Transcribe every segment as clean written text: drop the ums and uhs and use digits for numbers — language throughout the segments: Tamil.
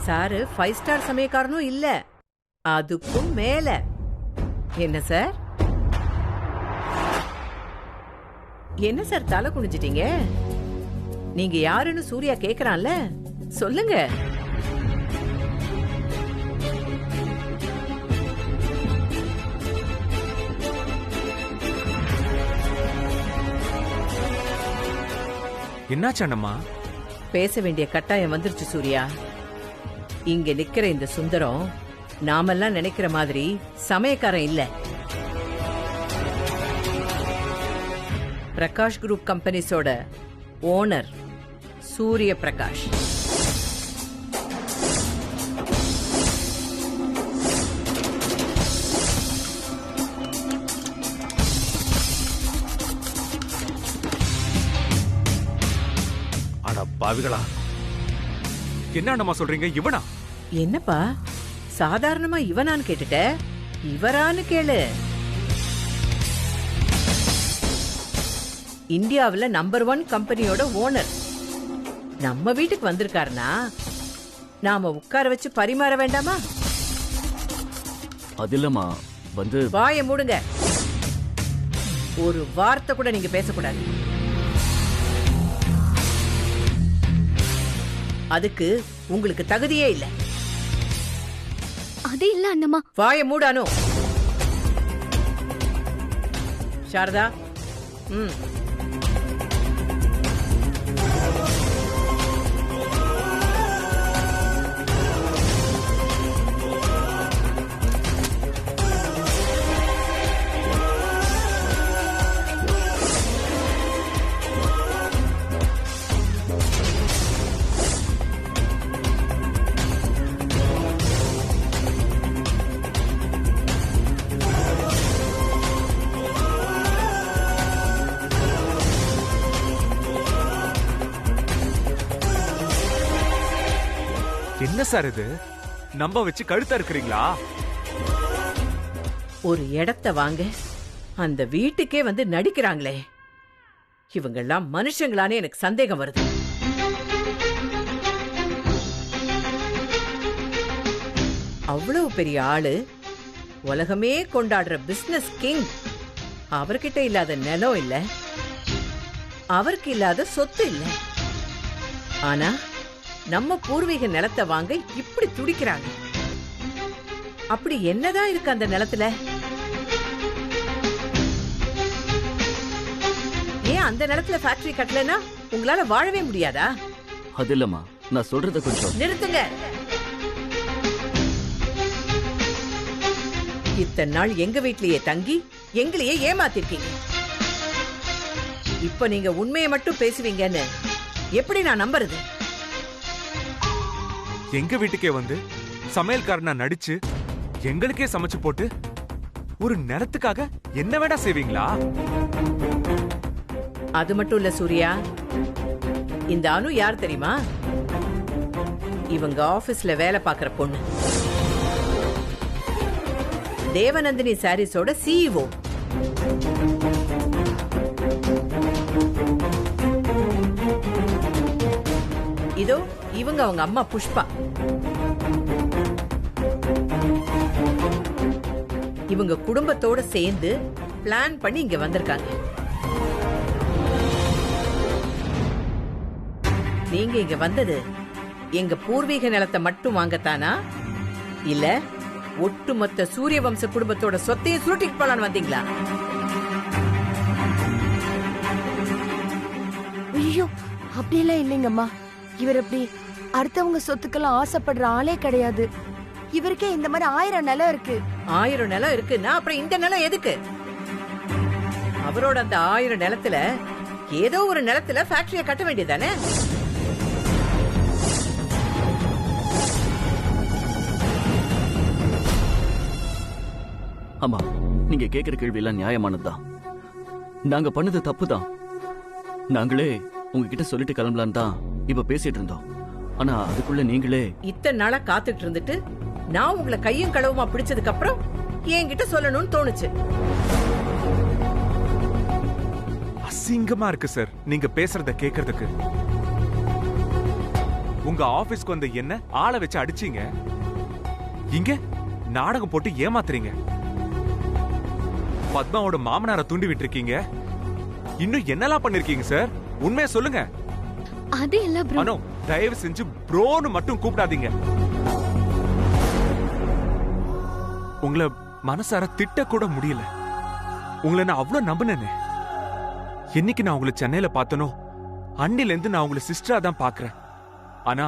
சாரு 5 ஸ்டார் சமயக்காரனும் இல்ல, அதுக்கும் மேல. என்ன சார்? என்ன சார் தலை குனிஞ்சிட்டீங்க? நீங்க யாருன்னு சூர்யா கேக்குறான்ல, சொல்லுங்க. என்னாச்சு அண்ணம்மா? பேச வேண்டிய கட்டாயம் வந்துருச்சு சூர்யா. இங்க நிக்கிற இந்த சுந்தரம் நாமெல்லாம் நினைக்கிற மாதிரி சமயக்காரன் இல்ல. Prakash group கம்பெனிஸோட owner Surya Prakash. அட பாவிகளா, என்ன அண்ணம்மா சொல்றீங்க? இவனா? என்னப்பா சாதாரணமா இவனான்னு கேட்டுட்ட, இவரான்னு கேளு. இந்தியாவுல நம்பர் 1 கம்பெனியோட ஓனர் நம்ம வீட்டுக்கு வந்திருக்காருனா நாம உட்கார வச்சு பரிமாற வேண்டாமா? அது இல்லம்மா, வந்து வாயை மூடுங்க. ஒரு வார்த்தை கூட நீங்க பேசக்கூடாது. அதுக்கு உங்களுக்கு தகுதியே இல்ல. அது இல்ல அண்ணம்மா. வாயை மூடானோ. சாரதா, என்ன சார் இது? நம்ப வச்சு கழுத்தா இருக்கிறீங்களா? ஒரு இடத்தை வாங்க அந்த வீட்டுக்கே வந்து நடிக்கிறாங்களே, இவங்கெல்லாம் மனுஷங்களானே எனக்கு சந்தேகம் வருது. அவ்வளவு பெரிய ஆளு, உலகமே கொண்டாடுற பிசினஸ் கிங். அவர்கிட்ட இல்லாத நிலம் இல்ல, அவருக்கு இல்லாத சொத்து இல்ல. ஆனா நம்ம பூர்வீக நிலத்தை வாங்க இப்படி துடிக்கிறாங்க. அப்படி என்னதான் இருக்கு அந்த நிலத்துல? ஏன் அந்த நிலத்துல ஃபேக்டரி கட்டலனா உங்களால வாழவே முடியாதா? அது இல்லம்மா, நான் சொல்றத கொஞ்சம் நிறுத்துங்க. இத்தனை நாள் எங்க வீட்லயே தங்கி எங்களையே ஏமாத்திருக்கீங்க. இப்ப நீங்க உண்மையை மட்டும் பேசுவீங்கன்னு எப்படி நான் நம்புறது? எங்க வீட்டுக்கே வந்து சமையல்காரனா நடிச்சு எங்களுக்கே சமைச்சு போட்டு ஒரு நேரத்துக்காக என்ன வேணா செய்வீங்களா? அது மட்டும் இல்ல சூர்யா, இந்த அனு யார் தெரியுமா? இவங்க ஆபீஸ்ல வேலை பார்க்கிற பொண்ணு. தேவநந்தினி சாரீஸோட CEO. இதோ இவங்க அவங்க அம்மா புஷ்பா. இவங்க குடும்பத்தோட சேர்ந்து பிளான் பண்ணி இங்க வந்திருக்காங்க. நீங்க இங்க வந்தது எங்க பூர்வீக நிலத்தை மட்டும் வாங்கத்தானா, இல்ல ஒட்டுமொத்த சூரிய வம்ச குடும்பத்தோட சொத்தையும் சுருட்டிட்டு போலான்னு வந்தீங்களா? ஐயோ, அப்படியெல்லாம் இல்லைங்கம்மா. இவர் எப்படி அடுத்தவங்க சொத்துக்கெல்லாம் ஆசைப்படுற ஆளே கிடையாது. இவருக்கே இந்த மாதிரி 1000 நிலம் இருக்கு. 1000 நிலம் இருக்குன்னா அப்புறம் இந்த நிலம் எதுக்கு? அவரோட அந்த 1000 நிலத்துல ஏதோ ஒரு நிலத்துல ஃபேக்டரிய கட்ட வேண்டியதானே? ஆமா, நீங்க கேக்குற கேள்வி எல்லாம் நியாயமானதுதான். நாங்க பண்ணது தப்புதான். நாங்களே உங்ககிட்ட சொல்லிட்டு கிளம்பலான்னு தான் இப்ப பேசிட்டு இருந்தோம். ஆனா அதுக்குள்ள நீங்களே இத்தனை நாளா காத்துட்டு இருந்துட்டு நான் உங்களை கையும் களவுமா பிடிச்சதுக்கு அப்புறம் என்கிட்ட சொல்லணும்னு தோணுச்சு. அசிங்கமா இருக்கு சார் நீங்க பேசுறத கேக்குறதுக்கு. உங்க ஆபீஸ்க்கு வந்த என்ன ஆளை வச்சு அடிச்சீங்க. இங்க நாடகம் போட்டு ஏமாத்துறீங்க. பத்மாவோட மாமனாரை தூண்டி விட்டுருக்கீங்க. இன்னும் என்னெல்லாம் பண்ணிருக்கீங்க சார்? உண்மையை சொல்லுங்க. அது இல்ல ப்ரோ. அனோ, தயவு செஞ்சு ப்ரோன்னு மட்டும் கூப்பிடாதீங்க. உங்களை மனசார திட்ட கூட முடியல. உங்களை நான் அவ்வளவு நம்பினேனே. என்னைக்கு நான் உங்களை சென்னையில பார்த்தனோ அன்னில இருந்து நான் உங்களை சிஸ்டரா தான் பாக்குறேன். ஆனா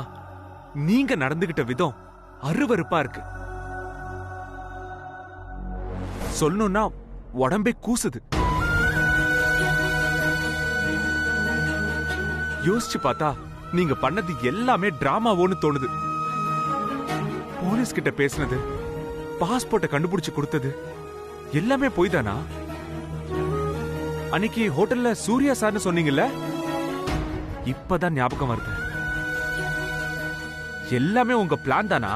நீங்க நடந்துகிட்ட விதம் அருவருப்பா இருக்கு. சொல்லணும்னா உடம்பே கூசுது. யோசிச்சு பார்த்தா நீங்க பண்ணது எல்லாமே டிராமாவோன்னு தோணுது. போலீஸ் கிட்ட பேசினது, பாஸ்போர்ட்டை கண்டுபிடிச்சு கொடுத்தது எல்லாமே போய் தானா? அன்னைக்கு ஹோட்டல்ல சூர்யா சார்னு சொன்னீங்கல்ல, இப்பதான் ஞாபகம் வருது. எல்லாமே உங்க பிளான் தானா?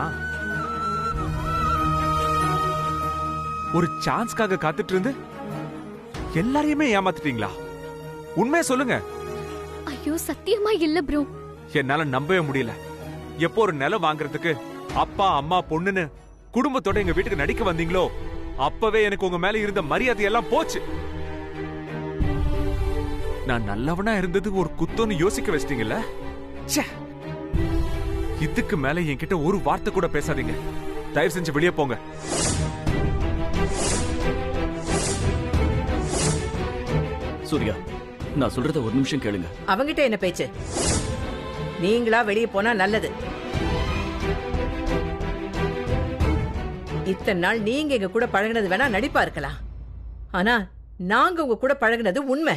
ஒரு சான்ஸ்க்காக காத்துட்டு இருந்து எல்லாரையுமே ஏமாத்திட்டீங்களா? உண்மையை சொல்லுங்க. ஐயோ சத்தியமா இல்ல ப்ரோ. என்னால நம்பவே முடியல. எப்போ ஒரு நிலம் வாங்குறதுக்கு அப்பா அம்மா பொண்ணுன்னு குடும்பத்தோட எங்க வீட்டுக்கு நடிக்க வந்தீங்களோ அப்பவே எனக்கு உங்க மேல இருந்த மரியாதை எல்லாம் போச்சு. நான் நல்லவனா இருந்தது ஒரு குத்தோன்னு யோசிக்க வச்சிட்டீங்கல்ல. இதுக்கு மேல என்கிட்ட ஒரு வார்த்தை கூட பேசாதீங்க. தயவு செஞ்சு வெளியே போங்க. சூர்யா, நான் சொல்றத ஒரு நிமிஷம் கேளுங்க. அவங்கிட்ட என்ன பேச்சு? நீங்களா வெளியே போனா நல்லது. இத்தனை நாள் நீங்க எங்க கூட பழகினது வேணா நடிப்பா இருக்கலாம். ஆனா நாங்க உங்க கூட பழகினது உண்மை.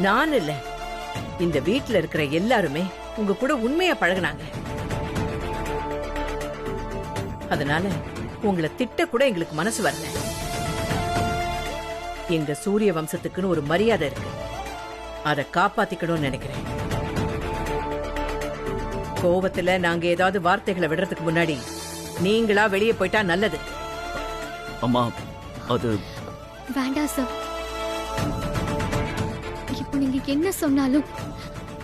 நான் இல்ல, இந்த வீட்டுல இருக்கிற எல்லாருமே உங்க கூட உண்மையா பழகினாங்க. அதனால உங்களை திட்ட கூட எங்களுக்கு மனசு வரல. எங்க சூரிய வம்சத்துக்குன்னு ஒரு மரியாதை இருக்கு. அதை காப்பாத்திக்கணும்னு நினைக்கிறேன். கோவத்துல நாங்க ஏதாவது வார்த்தைகளை விடுறதுக்கு முன்னாடி நீங்களா வெளியே போயிட்டா நல்லது. அம்மா, அது வேண்டாம் சார். இப்போ நீங்க என்ன சொன்னாலும்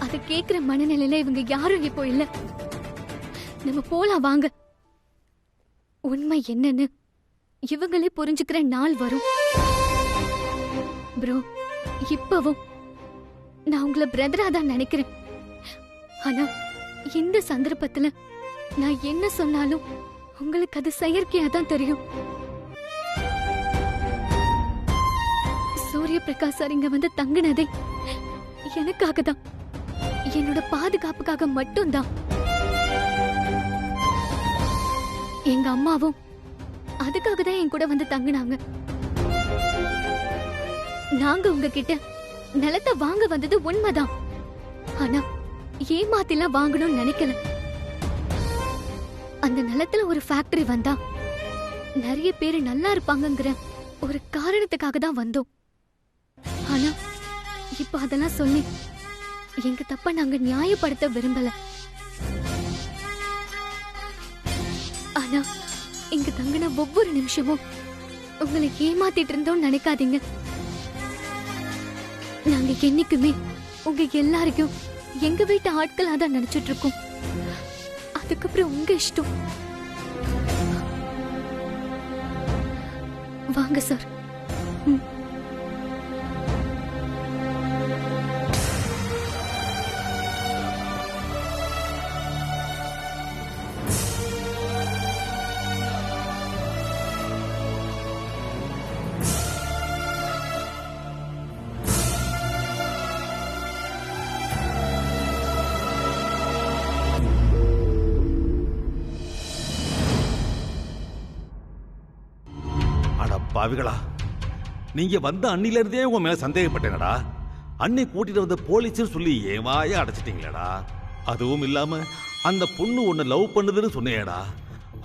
அதை கேக்குற மனநிலையில இவங்க யாரும் இப்போ இல்ல. நம்ம போலாம் வாங்க. உண்மை என்னன்னு இவங்களே புரிஞ்சுக்கிற நாள் வரும். ப்ரோ, இப்பவும் நான் உங்களை பிரதரா தான் நினைக்கிறேன். ஆனா இந்த சந்தர்ப்பத்துல நான் என்ன சொன்னாலும் உங்களுக்கு அது செயற்கையா தான் தெரியும். சூரிய பிரகாஷ் சார் இங்க வந்து தங்கினதே எனக்காக தான், என்னோட பாதுகாப்புக்காக மட்டும்தான். எங்க அம்மாவும் அதுக்காக தான் என் கூட வந்து தங்கினாங்க. நாங்க உங்ககிட்ட நிலத்தை வாங்க வந்தது உண்மைதான். ஆனா ஏமாத்திலாம் வாங்கணும்னு நினைக்கல. அந்த நிலத்துல ஒரு ஃபேக்டரி வந்தா நிறைய பேரு நல்லா இருப்பாங்கங்கிற ஒரு காரணத்துக்காக தான் வந்தோம். ஆனா இப்ப அதெல்லாம் சொல்லி எங்க தப்ப நாங்க நியாயப்படுத்த விரும்பல. ஆனா இங்க தங்கின ஒவ்வொரு நிமிஷமும் உங்களை ஏமாத்திட்டு இருந்தோம் நினைக்காதீங்க. நாங்க என்னைக்குமே உங்க எல்லாரையும் எங்க வீட்டு ஆட்களா தான் நினைச்சிட்டு இருக்கோம். அதுக்கப்புறம் உங்க இஷ்டம். வாங்க சார். பாவிகளா, நீங்க வந்த அன்னில இருந்தே உங்க மேல சந்தேகப்பட்டேனடா. அன்னி கூட்டிட்டு வந்த போலீஸ் சொல்லி ஏவாய அடைச்சிட்டீங்களடா. அதுவும் இல்லாம அந்த பொண்ணு உன்னை லவ் பண்ணுதுன்னு சொன்னேடா.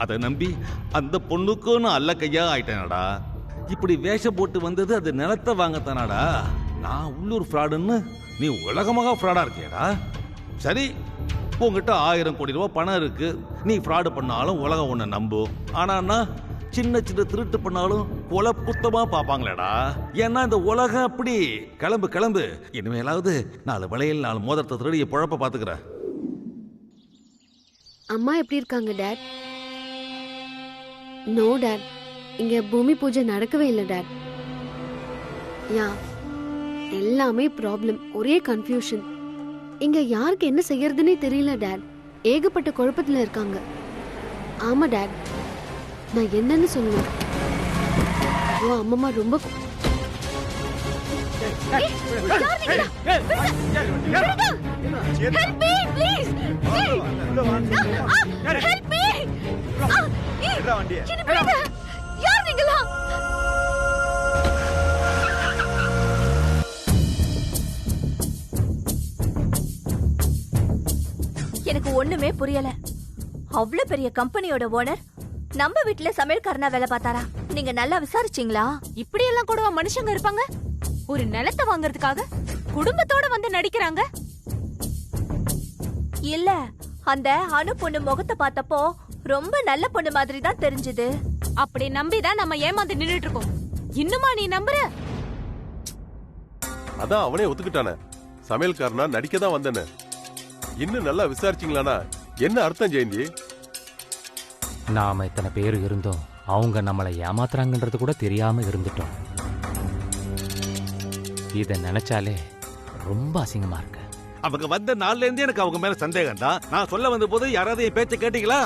அதை நம்பி அந்த பொண்ணுக்கும் நான் அல்ல கையா ஆயிட்டேனடா. இப்படி வேஷம் போட்டு வந்தது அது நிலத்தை வாங்கத்தானாடா. நான் உள்ளூர் ஃப்ராடுன்னு நீ உலகமாக ஃப்ராடா இருக்கியடா. சரி, உங்ககிட்ட 1000 கோடி ரூபாய் பணம் இருக்கு. நீ ஃப்ராடு பண்ணாலும் உலகம் உன்னை நம்பும். ஆனா சின்ன சின்ன திருட்டு பண்ணாலும் கொலை புத்தமா பாப்பாங்களேடா. ஏன்னா இந்த உலகம் அப்படி. கிளம்பு கிளம்பு. இனிமேலாவது 4 வளையல் 4 மோதிரத்தை திருடிய பொழப்ப பாத்துக்கிற. அம்மா எப்படி இருக்காங்க டாட்? நோ டாட், இங்க பூமி பூஜை நடக்கவே இல்லை டாட். யா, எல்லாமே ப்ராப்ளம், ஒரே கன்ஃபியூஷன். இங்க யாருக்கு என்ன செய்யறதுன்னே தெரியல டாட். ஏகப்பட்ட குழப்பத்துல இருக்காங்க. ஆமா டாட், நான் என்னன்னு சொல்லுவேன்? ஐயோ அம்மம்மா ரொம்ப எனக்கு ஒண்ணுமே புரியல. அவ்வளவு பெரிய கம்பெனியோட ஓனர் நம்ம வீட்டுல சமையல்காரனா வேலை பார்த்தாரா? நீங்க நல்லா விசாரிச்சீங்களா? இப்படி எல்லாம் கூட மனுஷங்க இருப்பாங்க? ஒரு நிலத்தை வாங்குறதுக்காக குடும்பத்தோட வந்து நடிக்கிறாங்க. இல்ல, அந்த அனு பொண்ணு முகத்தை பார்த்தப்போ ரொம்ப நல்ல பொண்ணு மாதிரி தான் தெரிஞ்சது. அப்படி நம்பிதான் நம்ம ஏமாந்து நின்னுட்டு இருக்கோம். இன்னுமா நீ நம்புற? அதான் அவனே ஒத்துக்கிட்டானே, சமையல்காரனா நடிக்க தான் வந்தேன்னு. இன்னும் நல்லா விசாரிச்சீங்களானா என்ன அர்த்தம் ஜெயந்தி? நாம இத்தனை பேர் இருந்தோம், அவங்க நம்மளை ஏமாத்துறாங்கன்றது கூட தெரியாம இருந்துட்டோம். இத நினைச்சாலே ரொம்ப அசிங்கமா இருக்கு. அவங்க வந்த நாள்ல இருந்தே எனக்கு அவங்க மேல சந்தேகம் தான். நான் சொல்ல வந்த போது யாராவது என் பேச்ச கேட்டீங்களா?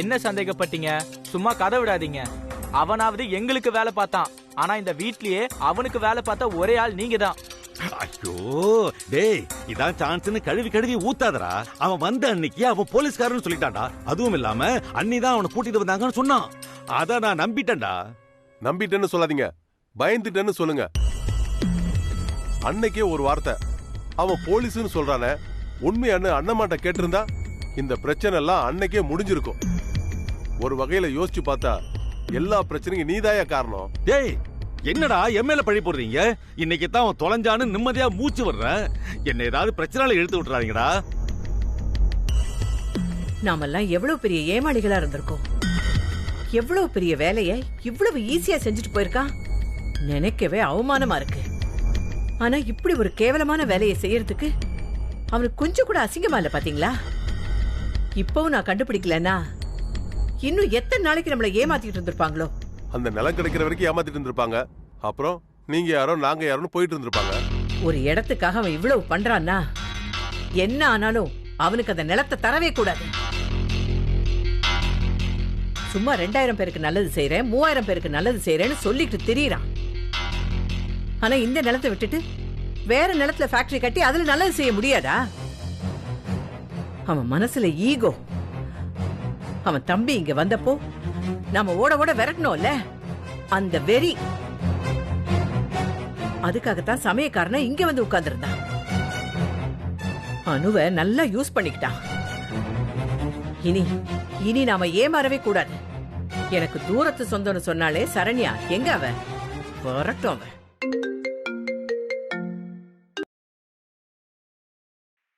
என்ன சந்தேகப்பட்டீங்க? சும்மா கதை விடாதீங்க. அவனாவது எங்களுக்கு வேலை பார்த்தான், ஆனா இந்த வீட்லயே அவனுக்கு வேலை பார்த்த ஒரே ஆள் நீங்க தான். ஐயோ டேய், இதான் சான்ஸ்னு கழுவி கழுவி ஊத்தாதடா. அவன் வந்த அன்னைக்கு அவன் போலீஸ்காரன்னு சொல்லிட்டான்டா. அதுவும் இல்லாம அன்னி தான் அவனை கூட்டிட்டு வந்தாங்கன்னு சொன்னான். அத நான் நம்பிட்டேன்டா. நம்பிட்டேன்னு சொல்லாதீங்க, பயந்துட்டேன்னு சொல்லுங்க. அன்னைக்கே ஒரு வார்த்தை அவன் போலீஸ்னு சொல்றானே, உண்மையான அண்ணமாட்ட கேட்டிருந்தா இந்த பிரச்சனை எல்லாம் அன்னைக்கே முடிஞ்சிருக்கும். ஒரு வகையில யோசிச்சு பார்த்தா எல்லா பிரச்சனைக்கும் நீதாயா காரணம். டேய், என்னடா என் மேல பழி போடுறீங்க? இன்னைக்கு தான் அவன் தொலைஞ்சான்னு நிம்மதியா மூச்சு வர்றேன். என்ன ஏதாவது பிரச்சனையில இழுத்து விட்டுறாதீங்கடா. நாமெல்லாம் எவ்வளவு பெரிய ஏமாளிகளா இருந்திருக்கோம். எவ்வளவு பெரிய வேலையை இவ்வளவு ஈஸியா செஞ்சுட்டு போயிருக்கான். நினைக்கவே அவமானமா இருக்கு. ஆனா இப்படி ஒரு கேவலமான வேலையை செய்யறதுக்கு அவனுக்கு கொஞ்சம் கூட அசிங்கமா இல்ல பாத்தீங்களா? இப்பவும் நான் கண்டுபிடிக்கலன்னா இன்னும் எத்தனை நாளைக்கு நம்மள ஏமாத்திட்டு இருந்திருப்பாங்களோ. அந்த நிலம் கிடைக்கிற வரைக்கும் ஏமாத்திட்டு இருந்திருப்பாங்க. அப்புறம் நீங்க யாரோ நாங்க யாரோன்னு போயிட்டு இருந்திருப்பாங்க. ஒரு இடத்துக்காக அவன் இவ்வளவு பண்றான்னா என்ன ஆனாலும் அவனுக்கு அந்த நிலத்தை தரவே கூடாது. சும்மா 2000 பேருக்கு நல்லது செய்யறேன், 3000 பேருக்கு நல்லது செய்யறேன்னு சொல்லிட்டு திரியறான். ஆனா இந்த நிலத்தை விட்டுட்டு வேற நிலத்துல ஃபேக்டரி கட்டி அதுல நல்லது செய்ய முடியாதா? அவன் மனசுல ஈகோ. அவன் தம்பி இங்க வந்தப்போ நாம ஓட ஓட விரட்டணும்ல, அந்த வெறி. அதுக்காகத்தான் சமயக்காரன இங்க வந்து உட்கார்ந்திருந்தான். அனுவை நல்லா யூஸ் பண்ணிக்கிட்டான். இனி நாம ஏமாறவே கூடாது. எனக்கு தூரத்து சொந்தம்னு சொன்னாலே சரண்யா, எங்க அவ? வரட்டும் அவ.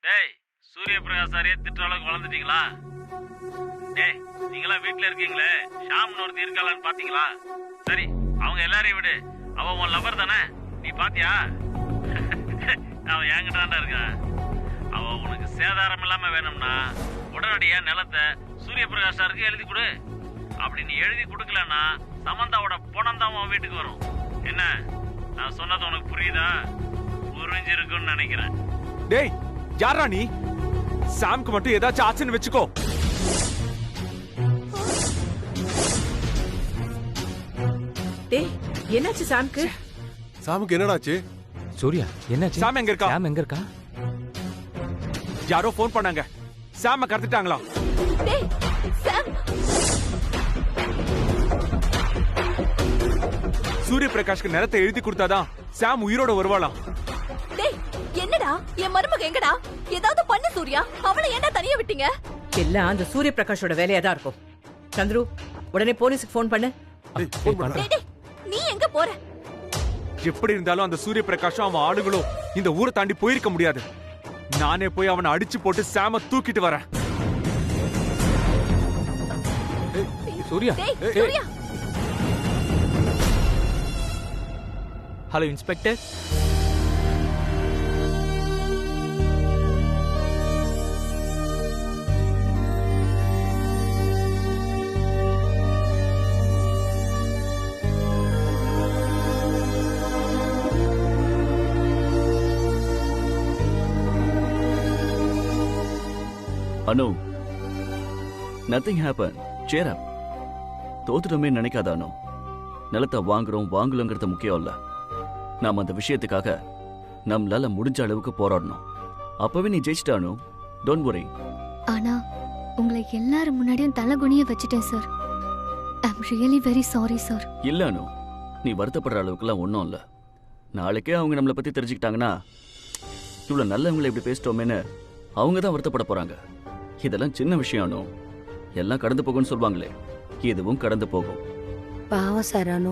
டேய், சூரிய பிரகாஷ் சாரியை திட்டுற அளவுக்கு வளர்ந்துட்டீங்களா? டேய், நீங்களா வீட்டுல இருக்கீங்களே, ஷாம்னு ஒருத்தி இருக்காளான்னு பாத்தீங்களா? சரி, அவங்க எல்லாரையும் விடு. அவ உன் லவர் தானே, நீ பாத்தியா? அவன் என்கிட்டாண்டா இருக்கான். அவ உனக்கு சேதாரம் இல்லாம வேணும்னா உடனடியா நிலத்தை சூரிய பிரகாஷ் சாருக்கு எழுதி கொடு. அப்படி நீ எழுதி கொடுக்கலன்னா சமந்தாவோட பணம் தான் உன் வீட்டுக்கு வரும். என்ன நான் சொன்னது உனக்கு புரியுதா? புரிஞ்சிருக்குன்னு நினைக்கிறேன். டேய், யாரா நீ? சாம்க்கு மட்டும் ஏதாச்சும் ஆச்சுன்னு வச்சுக்கோ. டேய், என்னாச்சு சாம்க்கு? சாமுக்கு என்னடாச்சு? சூர்யா, என்னாச்சு? சாம் எங்க இருக்கா? சாம் எங்க இருக்கா? யாரோ போன் பண்ணாங்க, சாம கடத்திட்டாங்களா? டேய், சாம். சூரிய பிரகாஷ்க்கு நிலத்தை எழுதி கொடுத்தாதான் சாம் உயிரோட வருவாளாம். டேய், என்னடா என் மருமக எங்கடா? ஏதாவது பண்ணு சூர்யா, அவளை ஏன்டா தனியா விட்டீங்க? எல்லாம் அந்த சூரிய பிரகாஷோட வேலையா தான் இருக்கும். சந்துரு, உடனே போலீஸுக்கு போன் பண்ணு. டேய், நீ எங்க போற? எப்படி இருந்தாலும் அந்த சூரிய பிரகாஷும் அவன் ஆளுகளும் இந்த ஊரை தாண்டி போயிருக்க முடியாது. நானே போய் அவனை அடிச்சு போட்டு சாம தூக்கிட்டு வரேன். Surya, Surya. Hello inspector. Anu, nothing happen. Cheer up. தோத்துட்டோமே நினைக்காத அனு. நிலத்தை வாங்கலங்கிறது முக்கியம் இல்ல. நாம அந்த விஷயத்துக்காக நம்மளால முடிஞ்ச அளவுக்கு போராடணும். அப்பவே நீ ஜெயிச்சிட்ட அனு. Don't worry. ஆனா உங்களை எல்லாரும் முன்னாடியும் தலைகுனிய வச்சுட்டேன் sir. I am really very sorry sir. இல்ல அனு, நீ வருத்தப்படுற அளவுக்குலாம் ஒன்றும் இல்லை. நாளைக்கே அவங்க நம்மளை பத்தி தெரிஞ்சுக்கிட்டாங்கன்னா இவ்வளவு நல்லவங்களை இப்படி பேசிட்டோமேன்னு அவங்க தான் வருத்தப்பட போறாங்க. இதெல்லாம் சின்ன விஷயம் அனு. எல்லாம் கடந்து போகும்னு சொல்லுவாங்களே, இதுவும் கடந்து போகும். பாவம் சார் அனு.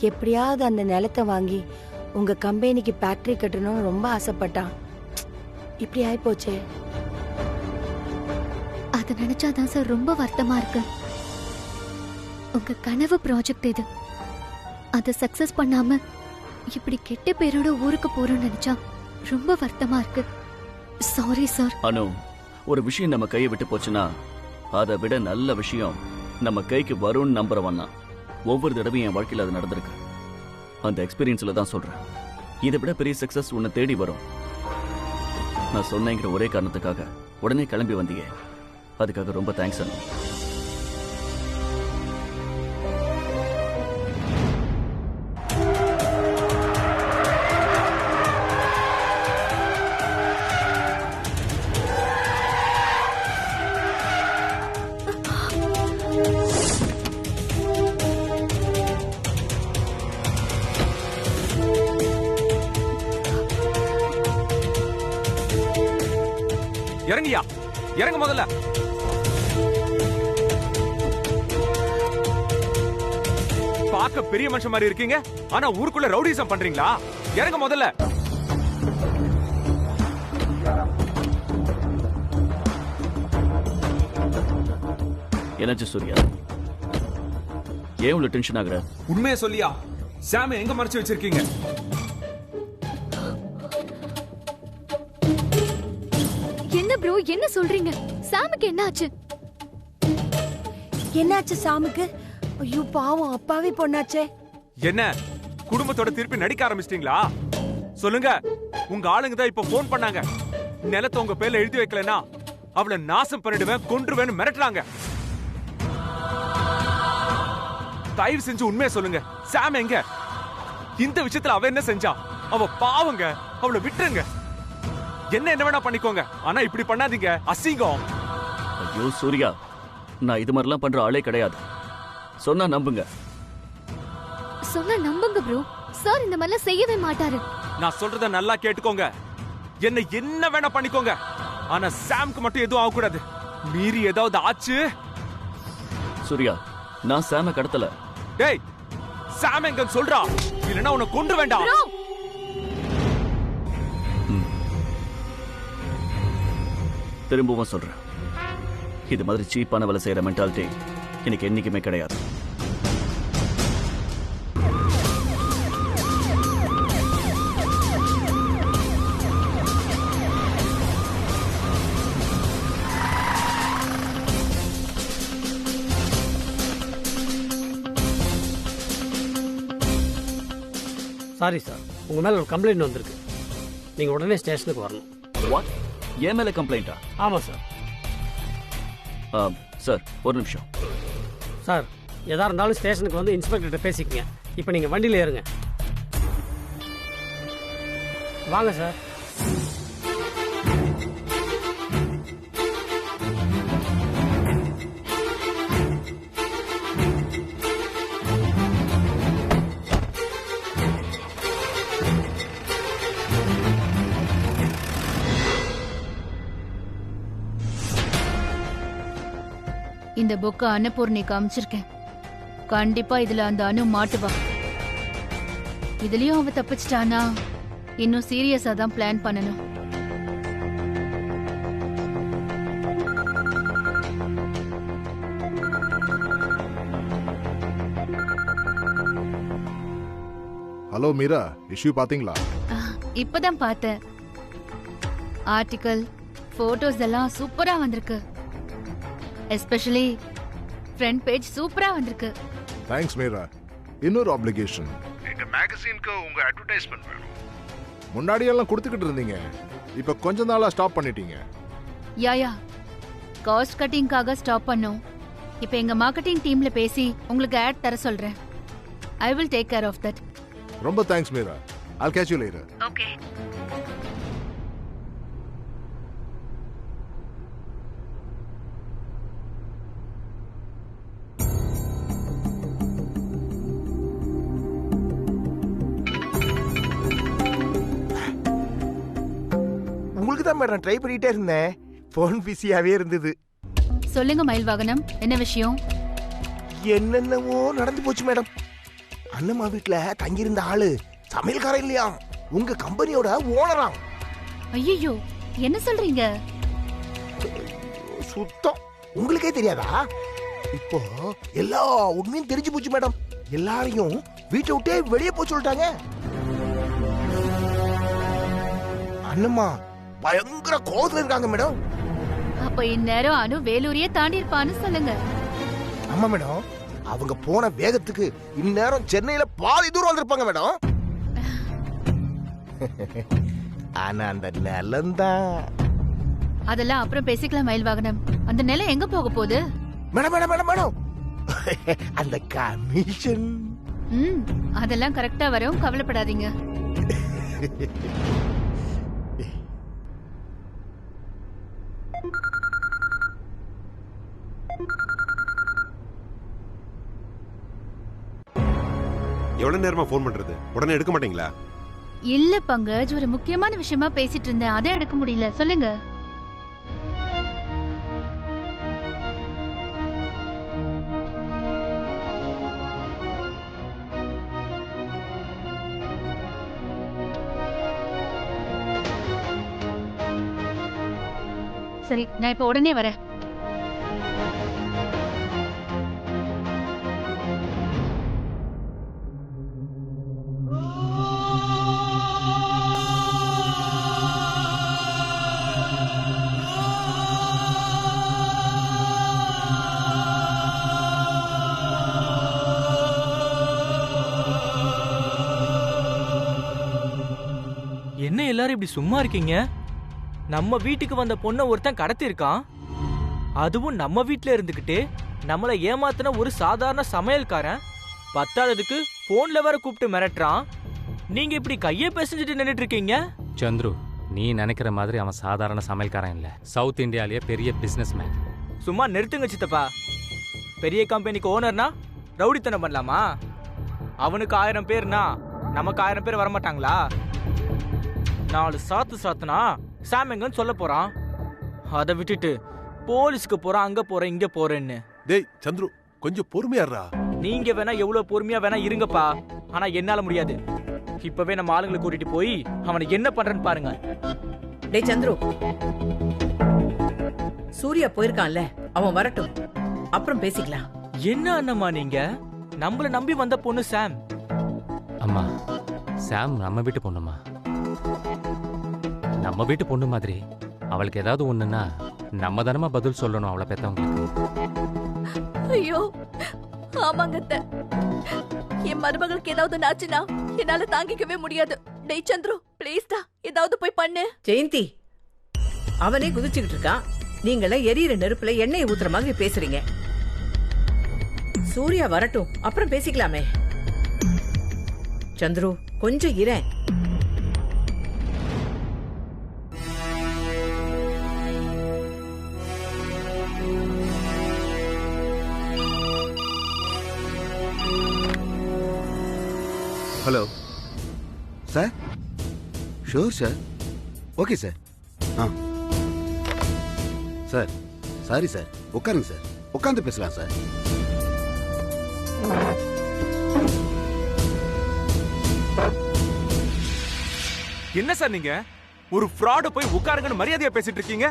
எப்படியாவது அந்த நிலத்தை வாங்கி உங்க கம்பெனிக்கு ஃபேக்டரி கட்டணும்னு ரொம்ப ஆசைப்பட்டான். இப்படி ஆயிப்போச்சே. அதை நினைச்சாதான் சார் ரொம்ப வருத்தமா இருக்கு. உங்க கனவு ப்ராஜெக்ட் இது. அதை சக்சஸ் பண்ணாம இப்படி கெட்ட பேரோட ஊருக்கு போறோம்னு நினைச்சா ரொம்ப வருத்தமா இருக்கு. Sorry sir. அனு, ஒரு விஷயம் நம்ம கையை விட்டு போச்சுன்னா அதை விட நல்ல விஷயம் நம்ம கைக்கு வரும்னு நம்புறவன் தான். ஒவ்வொரு தடவையும் என் வாழ்க்கையில் அது நடந்திருக்கு. அந்த எக்ஸ்பீரியன்ஸ்ல தான் சொல்றேன். இதை விட பெரிய சக்சஸ் உன்னை தேடி வரும். நான் சொன்னேங்கிற ஒரே காரணத்துக்காக உடனே கிளம்பி வந்தீங்க. அதுக்காக ரொம்ப தேங்க்ஸ் அனு. இறங்கியா, இறங்க முதல்ல. பார்க்க பெரிய மனுஷன் மாதிரி இருக்கீங்க, ஆனா ஊருக்குள்ள ரவுடிசம் பண்றீங்களா? இறங்க முதல்ல. என்னாச்சு சூர்யா? ஏன் இவ்வளவு டென்ஷன் ஆகுற? உண்மையை சொல்லியா? சாம எங்க மறைச்சு வச்சிருக்கீங்க? என்ன ப்ரோ, என்ன சொல்றீங்க? சாமுக்கு என்ன ஆச்சு? என்னாச்சு சாமுக்கு? ஐயோ பாவம், அப்பாவே பொண்ணாச்சே. என்ன குடும்பத்தோட திருப்பி நடிக்க ஆரம்பிச்சிட்டீங்களா? சொல்லுங்க. உங்க ஆளுங்க தான் இப்ப போன் பண்ணாங்க. நிலத்தை உங்க பேர்ல எழுதி வைக்கலனா அவளை நாசம் பண்ணிடுவேன், கொன்றுவேன்னு மிரட்டுறாங்க. தயவு செஞ்சு உண்மையை சொல்லுங்க. சாம் எங்க? இந்த விஷயத்துல அவ என்ன செஞ்சா? அவ பாவங்க, அவளை விட்டுருங்க. என்ன வேணா பண்ணிக்கோங்க, ஆனா இப்படி பண்ணாதீங்க, அசிங்கம். ஐயோ சூர்யா, நான் இது மாதிரிலாம் பண்ற ஆளே கிடையாது. சொன்னா நம்புங்க. சொன்னா நம்புங்க ப்ரோ. சார் இந்த மாதிரிலாம் செய்யவே மாட்டாரு. நான் சொல்றத நல்லா கேட்டுக்கோங்க. என்ன வேணா பண்ணிக்கோங்க, ஆனா சாம்க்கு மட்டும் எதுவும் ஆகக்கூடாது. மீறி ஏதாவது ஆச்சு. சூர்யா, நான் சாம கடத்தல. டேய், சாம் எங்க சொல்றா? இல்லனா உன்னை கொன்று வேண்டாம். திரும்பவும் சொல்றேன், இது மாதிரி சீப்பான வேலை செய்யற மென்டாலிட்டி எனக்கு என்னைக்குமே கிடையாது. சாரி சார், உங்க மேல ஒரு கம்ப்ளைண்ட் வந்திருக்கு. நீங்க உடனே ஸ்டேஷனுக்கு வரணும். வாட்? என் மேல கம்ப்ளைண்டா? ஆமா சார். சார் ஒரு நிமிஷம். சார், எதா இருந்தாலும் ஸ்டேஷனுக்கு வந்து இன்ஸ்பெக்டர்கிட்ட பேசிக்கங்க. இப்போ நீங்க வண்டியில ஏறுங்க. வாங்க சார். இந்த புக்க அன்னபூர்ணிக்கு அமைச்சிருக்கேன். கண்டிப்பா இதுல அந்த அணு மாட்டுவா. இதுலயும் அவ தப்பிச்சிட்டானா இன்னும் சீரியஸா தான் பிளான் பண்ணணும். ஹலோ மீரா, இஷ்யூ பாத்தீங்களா? இப்பதான் பார்த்தேன். ஆர்டிகல், போட்டோஸ் எல்லாம் சூப்பரா வந்திருக்கு. எஸ்பெஷலி ஃப்ரண்ட் பேஜ் சூப்பரா வந்திருக்கு. தேங்க்ஸ் மீரா. இன்னொரு ஆப்ளிகேஷன். எங்க மேகசினுக்கு உங்க அட்வர்டைஸ்மென்ட் வேணும். முன்னாடி எல்லாம் கொடுத்துக்கிட்டு இருந்தீங்க, இப்ப கொஞ்ச நாளா ஸ்டாப் பண்ணிட்டீங்க. யாயா, காஸ்ட் கட்டிங்காக ஸ்டாப் பண்ணோம். இப்போ எங்க மார்க்கெட்டிங் டீம்ல பேசி உங்களுக்கு ஆட் தர சொல்றேன். I will take care of that. ரொம்ப thanks Meera. I'll catch you later. Okay. உங்களுக்கு தான் மேடம் ட்ரை பண்ணிட்டே இருந்தேன். போன் பிஸியாவே இருந்தது. சொல்லுங்க மயில் வாகனம், என்ன விஷயம்? என்னென்னவோ நடந்து போச்சு மேடம். அண்ணம்மா வீட்டுல தங்கியிருந்த ஆளு சமையல்காரன் இல்லையா, உங்க கம்பெனியோட ஓனராம். ஐயோ, என்ன சொல்றீங்க? சுத்தம் உங்களுக்கே தெரியாதா? இப்போ எல்லா உண்மையும் தெரிஞ்சு போச்சு மேடம். எல்லாரையும் வீட்டை விட்டே வெளியே போய் சொல்லிட்டாங்க. அண்ணம்மா பயங்கர கோவத்துல இருக்காங்க மேடம். அப்ப இந்நேரம் அனு வேலூரியே தாண்டி இருப்பான்னு சொல்லுங்க. ஆமா மேடம், அவங்க போன வேகத்துக்கு இந்நேரம் சென்னையில பாதி தூரம் வந்திருப்பாங்க மேடம். ஆனா அந்த நிலம்தான். அதெல்லாம் அப்புறம் பேசிக்கலாம் மயில் வாகனம். அந்த நிலம் எங்க போக போகுது? மேடம் மேடம் மேடம் மேடம் அந்த கமிஷன். அதெல்லாம் கரெக்டா வரும், கவலைப்படாதீங்க. எவ்வளவு நேரமா போன் பண்றது? உடனே எடுக்க மாட்டீங்களா? இல்ல பங்கஜ், ஒரு முக்கியமான விஷயமா பேசிட்டு இருந்தேன், அதே எடுக்க முடியல. சொல்லுங்க. சரி, நான் இப்ப உடனே வரேன். என்ன எல்லாரும் இப்படி சும்மா இருக்கீங்க? நம்ம வீட்டுக்கு வந்த பொண்ணை ஒருத்தன் கடத்தி இருக்கான். அதுவும் நம்ம வீட்டுல இருந்துகிட்டு நம்மளை ஏமாத்தின ஒரு சாதாரண சமையல்காரன். பத்தாததுக்கு போன்ல வேற கூப்பிட்டு மிரட்டுறான். நீங்க இப்படி கையை பேசிட்டு நின்னுட்டு இருக்கீங்க. சந்துரு, நீ நினைக்கிற மாதிரி அவன் சாதாரண சமையல்காரன் இல்ல. சவுத் இந்தியாலேயே பெரிய பிசினஸ் மேன். சும்மா நிறுத்துங்க சித்தப்பா. பெரிய கம்பெனிக்கு ஓனர்னா ரவுடித்தனம் பண்ணலாமா? அவனுக்கு 1000 பேர்னா நமக்கு 1000 பேர் வரமாட்டாங்களா? 4 சாத்துனா சாமிங்கன்னு சொல்ல போறான். அதை விட்டுட்டு போலீஸ்க்கு போறான், அங்க போறேன் இங்க போறேன்னு. டேய் சந்துரு, கொஞ்சம் பொறுமையாடுறா. நீங்க வேணா எவ்வளவு பொறுமையா வேணா இருங்கப்பா, ஆனா என்னால முடியாது. இப்பவே நம்ம ஆளுங்களை கூட்டிட்டு போய் அவனை என்ன பண்றேன்னு பாருங்க. டேய் சந்துரு, சூர்யா போயிருக்கான்ல, அவன் வரட்டும், அப்புறம் பேசிக்கலாம். என்ன அண்ணம்மா நீங்க? நம்மள நம்பி வந்த பொண்ணு சாம். அம்மா, சாம் நம்ம வீட்டு பொண்ணுமா? நம்ம வீட்டு பொண்ணு மாதிரி. அவளுக்கு ஏதாவது ஒண்ணுன்னா நம்ம தானமா பதில் சொல்லணும் அவளை பெத்தவங்களுக்கு. ஐயோ ஆமாங்க அத்தை. என் மருமகளுக்கு ஏதாவது ஆச்சுன்னா என்னால தாங்கிக்கவே முடியாது. டேய் சந்துரு, ப்ளீஸ் டா, ஏதாவது போய் பண்ணு. ஜெயந்தி, அவனே குதிச்சுக்கிட்டு இருக்கான். நீங்கள எரியிற நெருப்புல எண்ணெயை ஊத்துற மாதிரி பேசுறீங்க. சூர்யா வரட்டும், அப்புறம் பேசிக்கலாமே. சந்துரு, கொஞ்சம் இரேன். Hello sir. Sure sir. Okay sir. Sir sorry sir, உட்காருங்க சார், உட்காந்து பேசலாம் சார். என்ன சார் நீங்க ஒரு ஃப்ராட போய் உட்காருங்கன்னு மரியாதையா பேசிட்டு இருக்கீங்க?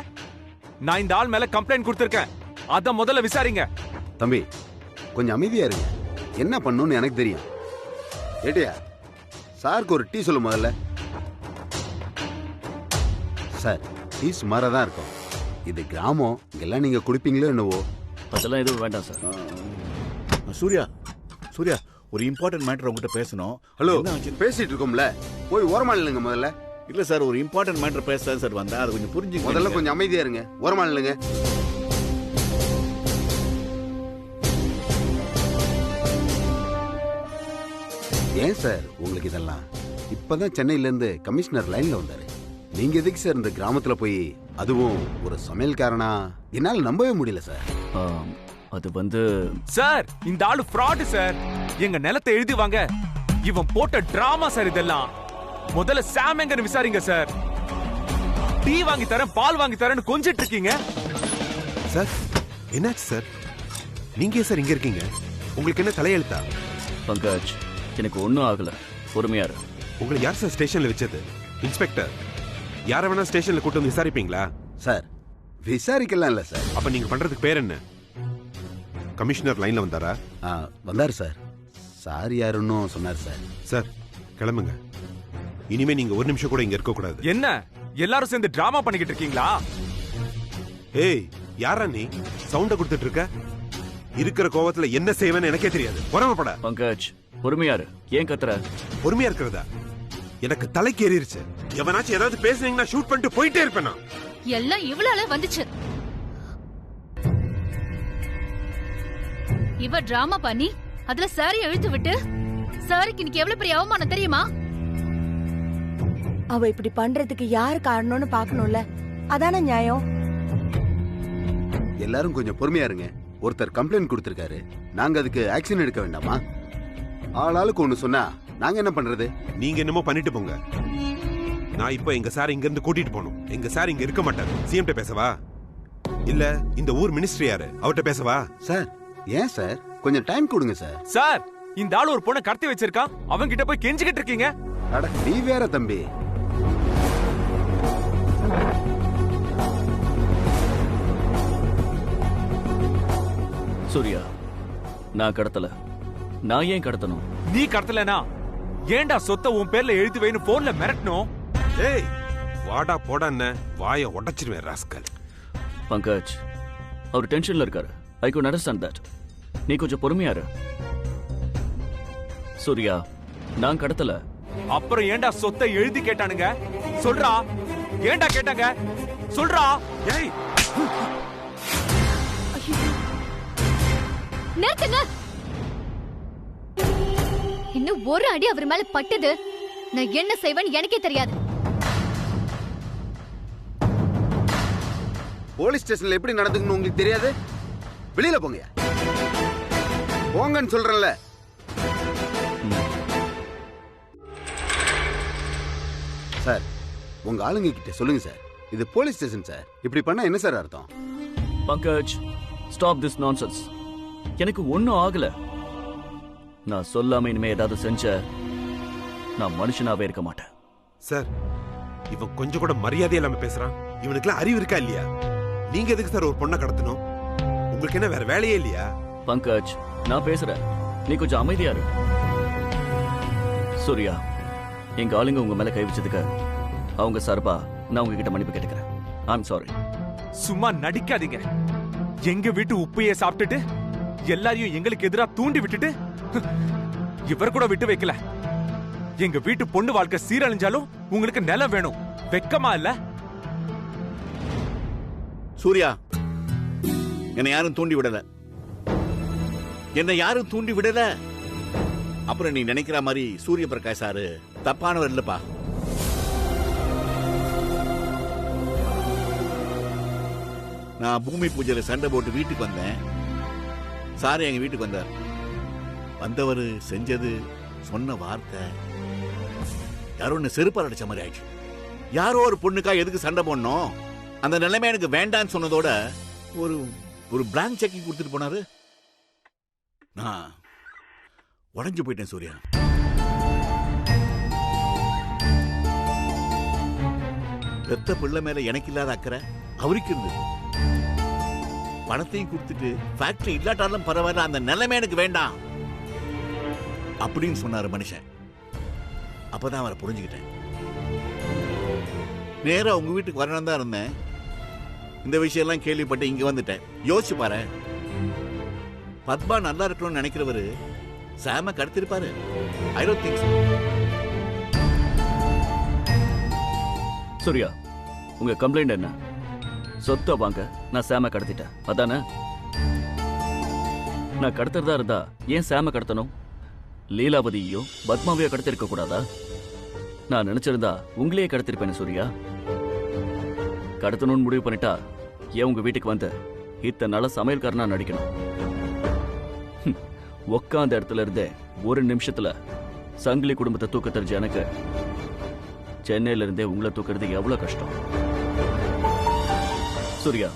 நான் இந்த ஆள் மேல கம்ப்ளைண்ட் கொடுத்திருக்கேன், அத முதல்ல விசாரிங்க. தம்பி கொஞ்சம் அமைதியா இருங்க. என்ன பண்ணணும்னு எனக்கு தெரியும். ஏட்டியா சாருக்கு ஒரு டீ சொல்ல முதல்ல. சார், டீ சுமாரா தான் இருக்கும். இது கிராமம், இங்கெல்லாம் நீங்க குடிப்பீங்களோ என்னவோ. அதெல்லாம் எதுவும் வேண்டாம் சார். சூர்யா, சூர்யா, ஒரு இம்பார்ட்டன்ட் மேட்டர் உங்ககிட்ட பேசணும். ஹலோ, பேசிட்டு இருக்கோம்ல, போய் ஓரமா இல்லைங்க முதல்ல. இல்ல சார், ஒரு இம்பார்ட்டன்ட் மேட்டர் பேச சார் வந்தா, அது கொஞ்சம் புரிஞ்சுங்க. முதல்ல கொஞ்சம் அமைதியா இருங்க, ஓரமா இல்லைங்க. ஏன் சார் உங்களுக்கு இதெல்லாம்? இப்பதான் சென்னையில இருந்து கமிஷனர் லைன்ல வந்தாரு. நீங்க எதுக்கு சார் இந்த கிராமத்துல போய், அதுவும் ஒரு சமையல்காரனா? என்னால நம்பவே முடியல சார். அது வந்து சார், இந்த ஆளு ஃப்ராட் சார். எங்க நிலத்தை எழுதி வாங்க இவன் போட்ட டிராமா சார் இதெல்லாம். முதல்ல சாம் எங்கன்னு விசாரிங்க சார். டீ வாங்கி தரேன், பால் வாங்கி தரேன்னு கொஞ்சிட்டு இருக்கீங்க சார். என்னாச்சு சார்? நீங்க சார் இங்க இருக்கீங்க? உங்களுக்கு என்ன தலையெழுத்தா? பங்கஜ், எனக்கு ஒன்றும் ஆகல, பொறுமையா இரு. உங்களை யார் சார் ஸ்டேஷன்ல வச்சது? இன்ஸ்பெக்டர், யாரை வேணா ஸ்டேஷன்ல கூட்டு வந்து விசாரிப்பீங்களா? சார் விசாரிக்கலாம் இல்ல சார். அப்ப நீங்க பண்றதுக்கு பேர் என்ன? கமிஷனர் லைன்ல வந்தாரா? வந்தாரு சார். சார் யாருன்னு சொன்னார் சார். சார் கிளம்புங்க. இனிமே நீங்க ஒரு நிமிஷம் கூட இங்க இருக்க கூடாது. என்ன எல்லாரும் சேர்ந்து டிராமா பண்ணிக்கிட்டு இருக்கீங்களா? ஏய், யாரா நீ? சவுண்ட கொடுத்துட்டு இருக்க? இருக்கிற கோவத்துல என்ன செய்வேன்னு எனக்கே தெரியாது. பொறாமப்பட. பங்கஜ், பொறுமையா இரு. ஏன் கத்துற? பொறுமையா இருக்கிறதா? எனக்கு தலைக்கு ஏறிடுச்சு. எவனாச்சும் ஏதாவது பேசுனீங்கன்னா ஷூட் பண்ணிட்டு போயிட்டே இருப்பேன் நான். எல்லாம் இவ்வளவு வந்துச்சு. இவ டிராமா பண்ணி அதுல சாரி இழுத்து விட்டு, சாருக்கு இன்னைக்கு எவ்வளவு பெரிய அவமானம் தெரியுமா? அவ இப்படி பண்றதுக்கு யாரு காரணம்னு பாக்கணும்ல, அதான நியாயம். எல்லாரும் கொஞ்சம் பொறுமையா இருங்க. ஒருத்தர் கம்ப்ளைண்ட் கொடுத்திருக்காரு, நாங்க அதுக்கு ஆக்ஷன் எடுக்க வேண்டாமா? ஆளாளுக்கு ஒண்ணு சொன்னா நாங்க என்ன பண்றது? நீங்க என்னமோ பண்ணிட்டு போங்க. நான் இப்போ எங்க சார் இங்க இருந்து கூட்டிட்டு போகணும். எங்க சார் இங்க இருக்க மாட்டாரு. சிஎம் கிட்ட பேசவா? இல்ல இந்த ஊர் மினிஸ்டர் யாரு, அவர்கிட்ட பேசவா? சார் ஏன் சார், கொஞ்சம் டைம் கொடுங்க சார். சார், இந்த ஆளு ஒரு பொண்ணை கடத்தி வச்சிருக்கான். அவங்க கிட்ட போய் கெஞ்சிக்கிட்டு இருக்கீங்க. அட நீ வேற தம்பி. சூர்யா, நான் கடத்தல. நான் ஏன் கடத்தணும்? நீ கடத்தலனா ஏன்டா சொத்தை உன் பேர்ல எழுதி வைன்னு போன்ல மிரட்டணும்? ஏய், வாடா போடா, என்ன வாயை உடைச்சிருவேன் ராஸ்கல். பங்கஜ், அவர் டென்ஷன்ல இருக்காரு. I could understand that. நீ கொஞ்சம் பொறுமையா இரு. சூர்யா, நான் கடத்தல. அப்புறம் ஏன்டா சொத்தை எழுதி கேட்டானுங்க? சொல்றா, ஏன்டா கேட்டாங்க? சொல்றா. ஏய், நிறுத்துங்க. இன்னும் ஒரு அடி அவர் மேல பட்டது, நான் என்ன செய்வேன்னு எனக்கே தெரியாது. போலீஸ் ஸ்டேஷன்ல எப்படி நடந்துக்கணும் உங்களுக்கு தெரியாது? வெளியில போங்க. போங்கன்னு சொல்றேன்ல. சார், உங்க ஆளுங்க கிட்ட சொல்லுங்க சார், இது போலீஸ் ஸ்டேஷன் சார். இப்படி பண்ணா என்ன சார் அர்த்தம்? Pankaj, stop this nonsense. எனக்கு ஒன்னும் ஆகல. நான் சொல்லாம இனிமே ஏதாவது செஞ்ச நான் மனுஷனாவே இருக்க மாட்டேன். சார், இவன் கொஞ்சம் கூட மரியாதை இல்லாம பேசுறான். இவனுக்குலாம் அறிவு இருக்கா இல்லையா? நீங்க எதுக்கு சார் ஒரு பொண்ணை கடத்தணும்? உங்களுக்கு என்ன வேற வேலையே இல்லையா? பங்கஜ், நான் பேசுறேன், நீ கொஞ்சம் அமைதியா இரு. சூர்யா, எங்க ஆளுங்க உங்க மேல கை வச்சதுக்கு அவங்க சார்பா நான் உங்ககிட்ட மன்னிப்பு கேட்டுக்கிறேன். I'm sorry. சும்மா நடிக்காதீங்க. எங்க வீட்டு உப்பையே சாப்பிட்டுட்டு எல்லாரையும் எங்களுக்கு எதிராக தூண்டி விட்டுட்டு இவர் கூட விட்டு வைக்கல. எங்க வீட்டு பொண்ணு வாழ்க்கை சீரழிஞ்சாலும் உங்களுக்கு நிலம் வேணும். வெக்கமா இல்ல? சூர்யா, என்னை யாரும் தூண்டி விடல. என்னை யாரும் தூண்டி விடல. அப்புறம் நீ நினைக்கிற மாதிரி சூரிய பிரகாஷ் சாரு தப்பானவர் இல்லப்பா. நான் பூமி பூஜையில சண்டை போட்டு வீட்டுக்கு வந்தேன். சாரு எங்க வீட்டுக்கு வந்தார். வந்தவர் செஞ்சது, சொன்ன வார்த்தை யாரோ ஒன்னு செருப்பால் அடிச்ச மாதிரி ஆயிடுச்சு. யாரோ ஒரு பொண்ணுக்கா எதுக்கு சண்டை போடணும்? அந்த நிலைமை எனக்கு வேண்டான்னு சொன்னதோட ஒரு ஒரு பிளாங்க் செக் கொடுத்துட்டு போனாரு. நான் உடஞ்சு போயிட்டேன் சூர்யா. பெத்த பிள்ளை மேல எனக்கு இல்லாத அக்கறை அவருக்கு இருந்தது. பணத்தையும் கொடுத்துட்டு ஃபேக்டரி இல்லாட்டாலும் பரவாயில்ல, அந்த நிலைமை எனக்கு வேண்டாம் அப்படின்னு சொன்னாரு மனுஷன். அப்பதான் அவரை புரிஞ்சுக்கிட்டேன். நேரா உங்க வீட்டுக்கு வரணும் தான் இருந்தேன். இந்த விஷயம் எல்லாம் கேள்விப்பட்டு இங்க வந்துட்டேன். யோசிச்சு பாரு, பத்மா நல்லா இருக்கணும்னு நினைக்கிறவரு சாம கடத்திருப்பாரு. I don't think so. Surya, உங்க கம்ப்ளைண்ட் என்ன? சொத்தை வாங்க நான் சாம கடத்திட்டேன், அதானே? நான் கடத்துறதா இருந்தா ஏன் சாம கடத்தணும்? லீலாவதியோ பத்மாவையோ கடத்திருக்க கூடாதா? நான் நினைச்சிருந்தா உங்களையே கடத்திருப்பேன் சூர்யா. கடத்தணும்னு முடிவு பண்ணிட்டா ஏன் உங்க வீட்டுக்கு வந்து இத்தனை நாள சமையல்காரனா நடிக்கணும்? உக்காந்த இடத்துல இருந்தே ஒரு நிமிஷத்துல சங்கிலி குடும்பத்தை தூக்க தெரிஞ்ச எனக்கு சென்னையில இருந்தே உங்களை தூக்குறது எவ்வளவு கஷ்டம். சூர்யா,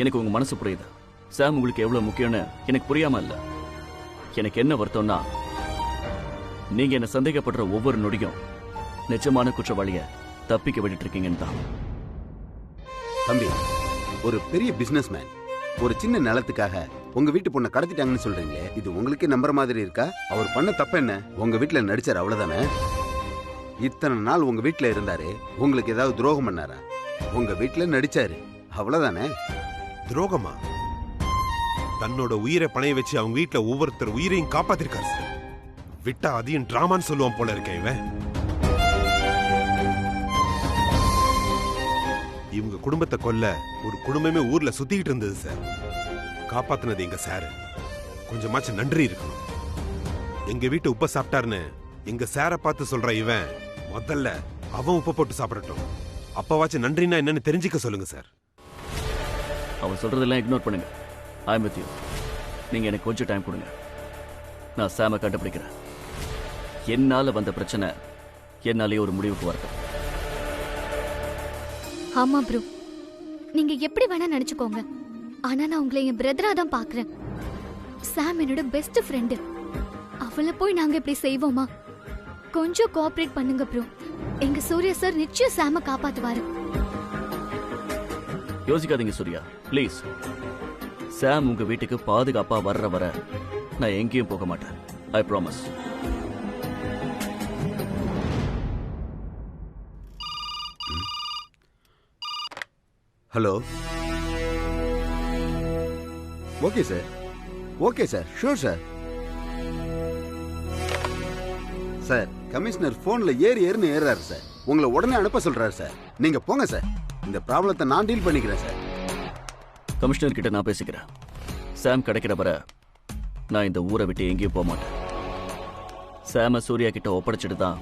எனக்கு உங்க மனசு புரியுது. சாம் உங்களுக்கு எவ்வளவு முக்கியம்னு எனக்கு புரியாம இல்ல. எனக்கு என்ன வருத்தம்னா, நீங்க என்ன சந்தேகப்படுற ஒவ்வொரு நொடியும் நிஜமான குற்றவாளிய தப்பிக்க விட்டுட்டு இருக்கீங்கன்னு தான். தம்பி, ஒரு பெரிய பிசினஸ் மேன் ஒரு சின்ன நிலத்துக்காக உங்க வீட்டு பொண்ணை கடத்திட்டாங்கன்னு சொல்றீங்களே, இது உங்களுக்கே நம்புற மாதிரி இருக்கா? அவர் பண்ண தப்பு என்ன? உங்க வீட்டுல நடிச்சார், அவ்வளவுதானே? இத்தனை நாள் உங்க வீட்டுல இருந்தாரு, உங்களுக்கு ஏதாவது துரோகம் பண்ணாரா? உங்க வீட்டுல நடிச்சாரு, அவ்வளவுதானே? துரோகமா? தன்னோட உயிரை பணைய வச்சு அவங்க வீட்டுல ஒவ்வொருத்தர் உயிரையும் காப்பாத்திருக்காரு சார். விட்டா அதையும் டிராமான்னு சொல்லுவான் போல இருக்கேன் இவன். இவங்க குடும்பத்தை கொல்ல ஒரு குடும்பமே ஊர்ல சுத்திக்கிட்டு இருந்தது சார். காப்பாத்தினது எங்க சார். கொஞ்சமாச்சும் நன்றி இருக்கணும். எங்க வீட்டு உப்ப சாப்பிட்டாருன்னு எங்க சாரை பார்த்து சொல்ற இவன் முதல்ல அவன் உப்ப போட்டு சாப்பிடட்டும். அப்பவாச்சும் நன்றினா என்னன்னு தெரிஞ்சுக்க சொல்லுங்க சார். அவன் சொல்றதெல்லாம் இக்னோர் பண்ணுங்க. ஐ அம் வித் யூ. நீங்க எனக்கு கொஞ்சம் டைம் கொடுங்க. நான் சாம கண்டுபிடிக்கிறேன். என்னால வந்த பிரச்சனை என்னாலே ஒரு முடிவுக்கு வரட்டும். ஆமா ப்ரோ, நீங்க எப்படி வேணா நினைச்சுக்கோங்க. ஆனா நான் உங்களை என் பிரதரா தான் பாக்குறேன். சாம் என்னோட பெஸ்ட் ஃப்ரெண்டு. அவளை போய் நாங்க இப்படி செய்வோமா? கொஞ்சம் கோஆபரேட் பண்ணுங்க ப்ரோ. எங்க சூர்யா சார் நிச்சயம் சாம காப்பாத்துவாரு. யோசிக்காதீங்க சூர்யா, ப்ளீஸ். சாம் உங்க வீட்டுக்கு பாதுகாப்பா வர்ற வர நான் எங்கேயும் போக மாட்டேன். I promise. Hello. Okay sir, okay sir, sure sir. Sir, commissioner போன்ல ஏறுன்னு ஏறாரு சார். உங்களை உடனே அனுப்ப சொல்றாரு சார். நீங்க போங்க சார். இந்த ப்ராப்ளத்தை நான் டீல் பண்ணிக்கிறேன் சார். கமிஷனர் கிட்ட நான் பேசிக்கிறேன். சாம் கிடைக்கிற வர நான் இந்த ஊரை விட்டு எங்கேயும் போக மாட்டேன். சாம சூர்யா கிட்ட ஒப்படைச்சிட்டு தான்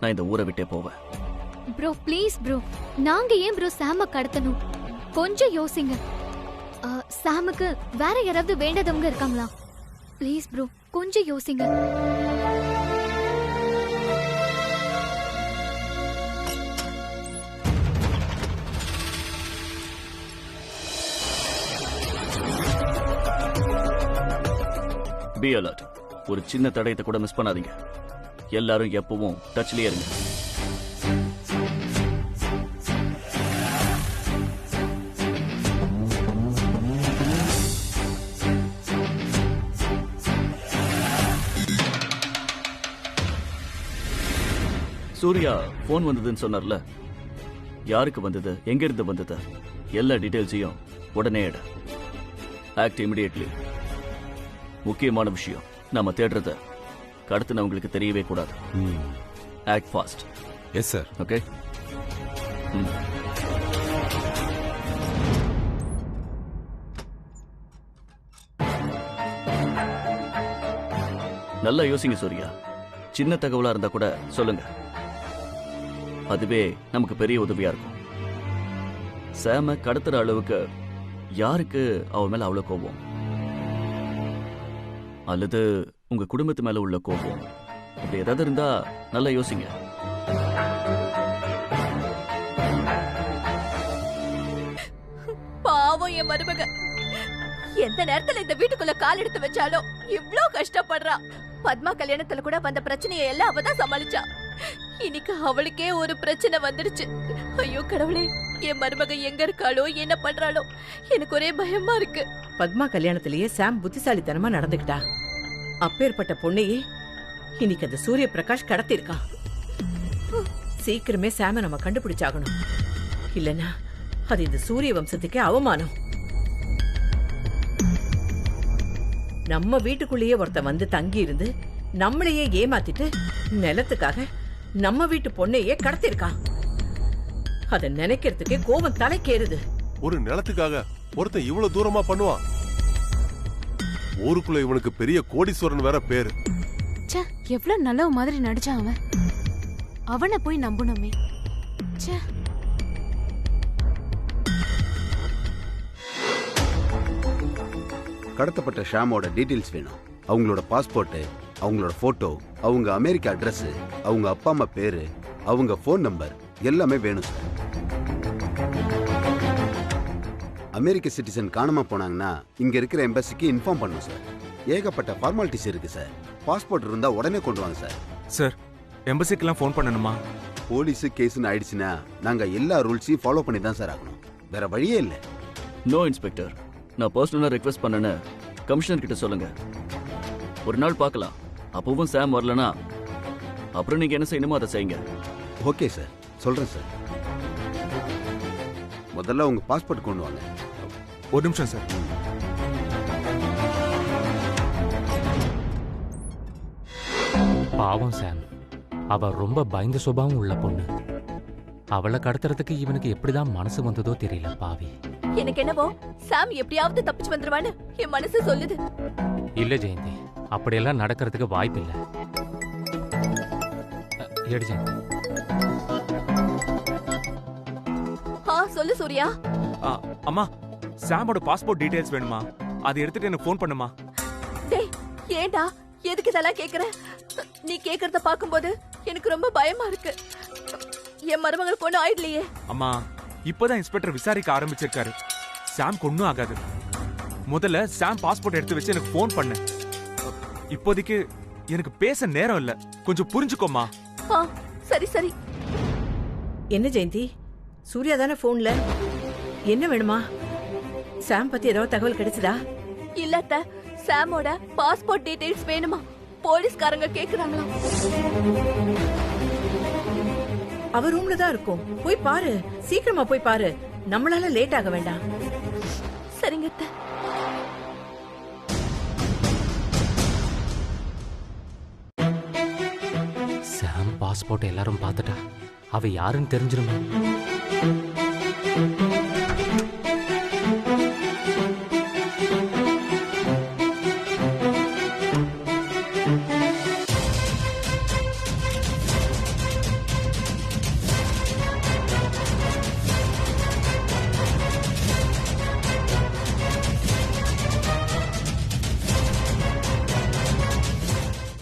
நான் இந்த ஊரை விட்டே போவேன். ப்ரோ ப்ளீஸ் ப்ரோ, நாங்க ஏன் ப்ரோ சாம கடத்தணும்? கொஞ்சம் யோசிங்க. சாமுக்கு வேற யாராவது வேண்டதவங்க இருக்காங்களா? ப்ளீஸ் ப்ரோ, கொஞ்சம் யோசிங்க. Be alert. ஒரு சின்ன தடயத்தை கூட மிஸ் பண்ணாதீங்க. எல்லாரும் எப்பவும் டச்லயே இருங்க. சூர்யா போன் வந்ததுன்னு சொன்னார்ல, யாருக்கு வந்தது, எங்க இருந்து வந்தது, எல்லா டீடைல்ஸையும் உடனே எடு. Act immediately. முக்கியமான விஷயம், நாம தேடுறத கடத்தினவங்களுக்கு தெரியவே கூடாது. Act fast. Yes sir. Okay. நல்லா யோசிங்க சூர்யா. சின்ன தகவலா இருந்தா கூட சொல்லுங்க. அதுவே நமக்கு பெரிய உதவியா இருக்கும். சாம கடத்துற அளவுக்கு யாருக்கு அவ மேல அவ்வளவு கோபம்? அல்லது உங்க குடும்பத்து மேல உள்ள கோபம்? அப்படி ஏதாவது இருந்தா நல்லா யோசிங்க. பாவம் என் மருமக. எந்த நேரத்துல இந்த வீட்டுக்குள்ள கால் எடுத்து வச்சாலும் இவ்ளோ கஷ்டப்படுறா. பத்மா கல்யாணத்துல கூட வந்த பிரச்சனையை எல்லாம் அவதான் சமாளிச்சா. இன்னைக்கு அவளுக்கே ஒரு பிரச்சனை வந்துடுச்சு. ஐயோ கடவுளே, என் மருமக எங்க இருக்காளோ, என்ன பண்றாளோ, எனக்கு ஒரே பயமா இருக்கு. பத்மா கல்யாணத்திலேயே சாம் புத்திசாலித்தனமா நடந்துக்கிட்டா. அப்பேற்பட்ட பொண்ணையே இன்னைக்கு அந்த சூரிய பிரகாஷ் கடத்திருக்கான். சீக்கிரமே சாம நம்ம கண்டுபிடிச்சாகணும். இல்லனா அது இந்த சூரிய வம்சத்துக்கே அவமானம். நம்ம வீட்டுக்குள்ளேயே ஒருத்த வந்து தங்கி இருந்து நம்மளையே ஏமாத்திட்டு நிலத்துக்காக நம்ம வீட்டு பொண்ணையே கடத்திருக்கான். அத நினைக்கிறதுக்கே கோபம் தலைக்கேறுது. ஒரு நிலத்துக்காக ஒருத்தன் இவ்வளவு தூரமா பண்ணுவான்? ஊருக்குள்ள இவனுக்கு பெரிய கோடீஸ்வரன் வேற பேரு. ச்சே, எவ்வளவு நல்ல மாதிரி நடிச்சான் அவன். அவனை போய் நம்பணுமே. ச்சே. கடத்தப்பட்ட ஷாமோட டீடைல்ஸ் வேணும். அவங்களோட பாஸ்போர்ட், அவங்களோட போட்டோ, அவங்க அமெரிக்கா அட்ரஸ், அவங்க அப்பா அம்மா பேரு, அவங்க ஃபோன் நம்பர் எல்லாமே வேணும் சார். அமெரிக்க சிட்டிசன் காணாம போனாங்கன்னா இங்க இருக்கிற எம்பசிக்கு இன்ஃபார்ம் பண்ணும் சார். ஏகப்பட்ட ஃபார்மாலிட்டிஸ் இருக்கு சார். பாஸ்போர்ட் இருந்தா உடனே கொண்டு வாங்க சார். சார், எம்பசிக்கெல்லாம் ஃபோன் பண்ணணுமா? போலீஸ் கேஸ்னு ஆயிடுச்சுன்னா நாங்க எல்லா ரூல்ஸையும் ஃபாலோ பண்ணி தான் சார் ஆகணும். வேற வழியே இல்லை. நோ இன்ஸ்பெக்டர், நான் பர்சனலாக ரெக்வெஸ்ட் பண்ணேன்னு கமிஷனர் கிட்ட சொல்லுங்க. ஒரு நாள் பார்க்கலாம். அப்பவும் சாம் வரலனா அப்புறம் நீங்க என்ன செய்யணுமோ அதை செய்யுங்க. ஓகே சார், சொல்றேன் சார். முதல்ல உங்க பாஸ்போர்ட் கொண்டு வாங்க. ஒரு நிமிஷம் சார். பாவம் சாம், அவ ரொம்ப பயந்த சுபாவம் உள்ள பொண்ணு. அவளை கடத்துறதுக்கு இவனுக்கு எப்படிதான் மனசு வந்ததோ தெரியல. பாவி. எனக்கு என்னவோ சாம் எப்படியாவது தப்பிச்சு வந்துருவான்னு என் மனசு சொல்லுது. இல்ல ஜெயந்தி, அப்படியெல்லாம் நடக்கிறதுக்கு வாய்ப்பு இல்ல. எடு ஜெயந்தி. சொல்லு சூர்யா. அம்மா, சாமோட பாஸ்போர்ட் டீடைல்ஸ் வேணுமா? அதை எடுத்துட்டு எனக்கு ஃபோன் பண்ணுமா? டேய், ஏண்டா எதுக்கு இதெல்லாம் கேக்குற? நீ கேக்குறத பாக்கும்போது எனக்கு ரொம்ப பயமா இருக்கு. என் மருமகள் கொண்டு ஆயிடலையே. அம்மா, இப்பதான் இன்ஸ்பெக்டர் விசாரிக்க ஆரம்பிச்சிருக்காரு. சாம் கொன்னும் ஆகாது. முதல்ல சாம் பாஸ்போர்ட் எடுத்து வச்சு எனக்கு ஃபோன் பண்ணு. இப்போதைக்கு எனக்கு பேச நேரம் இல்ல, கொஞ்சம் புரிஞ்சுக்கோமா. சரி சரி. என்ன ஜெயந்தி, சூர்யா தானே போன்ல? என்ன வேணுமா? சாம் பத்தி ஏதாவது தகவல் கிடைச்சதா? இல்லத்த, சாமோட பாஸ்போர்ட் டீடைல்ஸ் வேணுமா? போலீஸ்காரங்க கேக்குறாங்களா? அவ ரூம்ல தான் இருக்கும். போய் பாரு, சீக்கிரமா போய் பாரு. நம்மளால லேட் ஆக வேண்டாம். சரிங்க. சாம் பாஸ்போர்ட் எல்லாரும் பார்த்துட்டா அவ யாருன்னு தெரிஞ்சிருமா?